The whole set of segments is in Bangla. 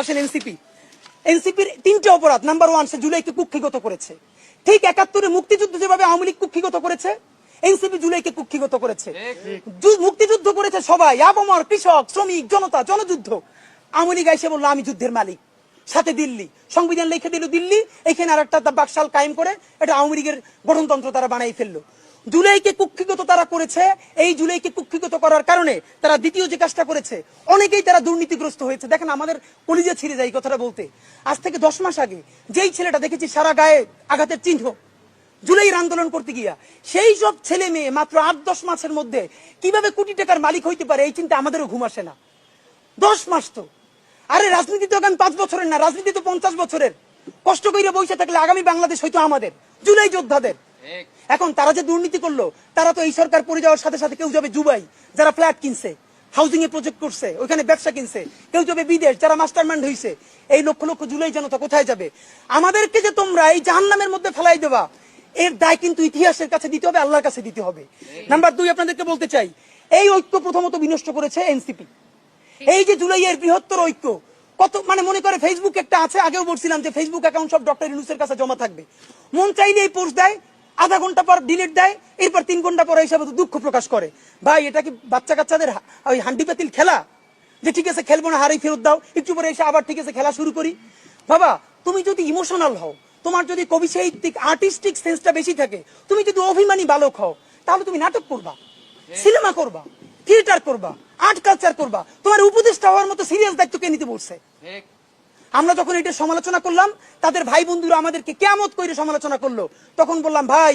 আসেন এনসিপি। এনসিপির 3টে অপরাধ। নাম্বার 1, সে জুলাইকে কুক্ষিগত করেছে। ঠিক 71-এ মুক্তিযুদ্ধ যেভাবে আওয়ামী লীগ কুক্ষিগত করেছে, এনসিপি জুলাইকে কুক্ষিগত করেছে। মুক্তিযুদ্ধ করেছে সবাই, আপামর, কৃষক, শ্রমিক, জনতা, জনযুদ্ধ। আওয়ামী লীগ এসে বললো আমি যুদ্ধের মালিক, সাথে দিল্লি সংবিধান লিখে দিল দিল্লি, এখানে আর একটা বাকশাল কায়েম করে এটা আওয়ামী লীগের গঠনতন্ত্র তারা বানাই ফেললো। জুলাইকে কুক্ষিগত তারা করেছে। এই জুলাইকে কুক্ষিগত করার কারণে তারা দ্বিতীয় যে কাজটা করেছে, অনেকেই তারা দুর্নীতিগ্রস্ত হয়েছে। দেখেন আমাদের কলিজা ছিঁড়ে যায় এই কথাটা বলতে। আজ থেকে 10 মাস আগে যেই ছেলেটা দেখেছি সারা গায়ে আঘাতের চিহ্ন জুলাইয়ের আন্দোলন করতে গিয়া, সেই সব ছেলে মেয়ে মাত্র 8-10 মাসের মধ্যে কিভাবে কোটি টাকার মালিক হইতে পারে এই চিন্তা আমাদেরও ঘুম আসে না। 10 মাস তো, আরে রাজনীতি তো এখন 5 বছরের না, রাজনীতি তো 50 বছরের। কষ্ট করে বসে থাকলে আগামী বাংলাদেশ হয়তো আমাদের, জুলাই যোদ্ধাদের। এখন তারা যে দুর্নীতি করলো, তারা তো এই সরকার পড়ে যাওয়ার সাথে সাথে কেউ যাবে দুবাই, যারা ফ্ল্যাট কিনছে, হাউজিং এ প্রজেক্ট করছে, ওইখানে ব্যবসা কিনছে, কেউ যাবে বিদেশ, যারা মাস্টারমাইন্ড হইছে। এই লক্ষ লক্ষ জুলাই জনতা কোথায় যাবে? আমাদেরকে যে তোমরা এই জাহান্নামের মধ্যে ফেলাই দেবা, এর দায় কিন্তু ইতিহাসের কাছে দিতে হবে, আল্লাহর কাছে দিতে হবে। নাম্বার 2, আপনাদেরকে বলতে চাই, এই ঐক্য প্রথমত বিনষ্ট করেছে এনসিপি। এই যে জুলাইয়ের বৃহত্তর ঐক্য, কত মনে করে ফেসবুক একটা আছে, আগেও বলছিলাম যে ফেসবুক অ্যাকাউন্ট সব ডক্টর ইউনূসের কাছে জমা থাকবে। মন চাইলে এই পোস্ট দেয়, আধা ঘন্টা পর ডিলিট দেয়, এরপর 3 ঘন্টা পরে হিসাবে দুঃখ প্রকাশ করে। ভাই এটা কি বাচ্চা কাচ্চাদের ওই হান্ডি পাতিল খেলা, যে ঠিক আছে খেলবো না, হারাই ফেরত দাও, একটু পরে এসে আবার ঠিক আছে খেলা শুরু করি? বাবা তুমি যদি ইমোশনাল হও, তোমার যদি কবি সাহিত্যিক আর্টিস্টিক সেন্সটা বেশি থাকে, তুমি যদি অভিমানী বালক হও, তাহলে তুমি নাটক করবা, সিনেমা করবা, থিয়েটার করবা, আর্ট কালচার করবা। তোমার উপদেষ্টা হওয়ার মতো সিরিয়াস দায়িত্ব কে নিতে বলছে? আমরা যখন এটা সমালোচনা করলাম, তাদের ভাই বন্ধুরা আমাদেরকে কিয়ামত করে সমালোচনা করলো। তখন বললাম ভাই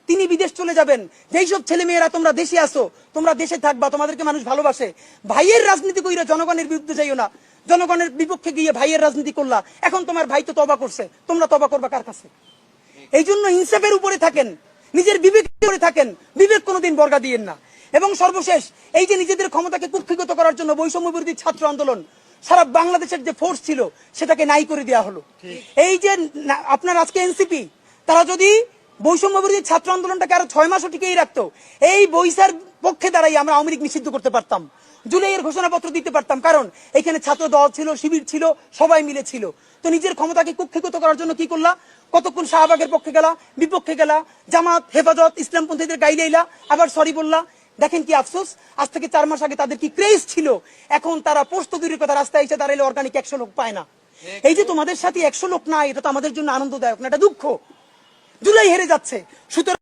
তিনি বিদেশ চলে যাবেন, যেই সব ছেলে মেয়েরা তোমরা দেশে আসো, তোমরা দেশে থাকবা, তোমাদেরকে মানুষ ভালোবাসে। ভাইয়ের রাজনীতি কইরা জনগণের বিরুদ্ধে যাইও না। জনগণের বিপক্ষে গিয়ে ভাইয়ের রাজনীতি করলা, এখন তোমার ভাই তো তওবা করছে, তোমরা তওবা করবা কার কাছে? এই জন্য ইনসাফের উপরে থাকেন, নিজের বিবেকের উপরে থাকেন, বিবেক কোনোদিন বর্গা দিয়েন না। এবং সর্বশেষ, এই যে নিজেদের ক্ষমতাকে কুক্ষিগত করার জন্য বৈষম্য বিরোধী ছাত্র আন্দোলন, সারা বাংলাদেশের যে ফোর্স ছিল সেটাকে নাই করে দেওয়া হলো। এই যে আপনার আজকে এনসিপি, তারা যদি বৈষম্য বিরোধী ছাত্র আন্দোলনটাকে আরো 6 মাসও টিকিয়ে রাখতো, এই বৈশার পক্ষে দাঁড়াই আমরা আওয়ামী লীগ নিষিদ্ধ করতে পারতাম, জুলাইয়ের ঘোষণাপত্র দিতে পারতাম। কারণ এখানে ছাত্র দল ছিল, শিবির ছিল, সবাই মিলে ছিল। তো নিজের ক্ষমতাকে কুক্ষিগত করার জন্য কি করলা? কতক্ষণ শাহবাগের পক্ষে গেলা, বিপক্ষে গেলা, জামাত, হেফাজত, ইসলামপন্থীদের গাইলাইলা, আবার সরি বললা। দেখেন কি আফসোস, আজ থেকে 4 মাস আগে তাদের কি ক্রেজ ছিল, এখন তারা পোস্ত দূরের কথা রাস্তায় এসে দাঁড়াইলে অর্গানিক 100 লোক পায় না। এই যে তোমাদের সাথে 100 লোক নাই, এটা তো আমাদের জন্য আনন্দদায়ক না, এটা দুঃখ। জুলাই হেরে যাচ্ছে, সুতরাং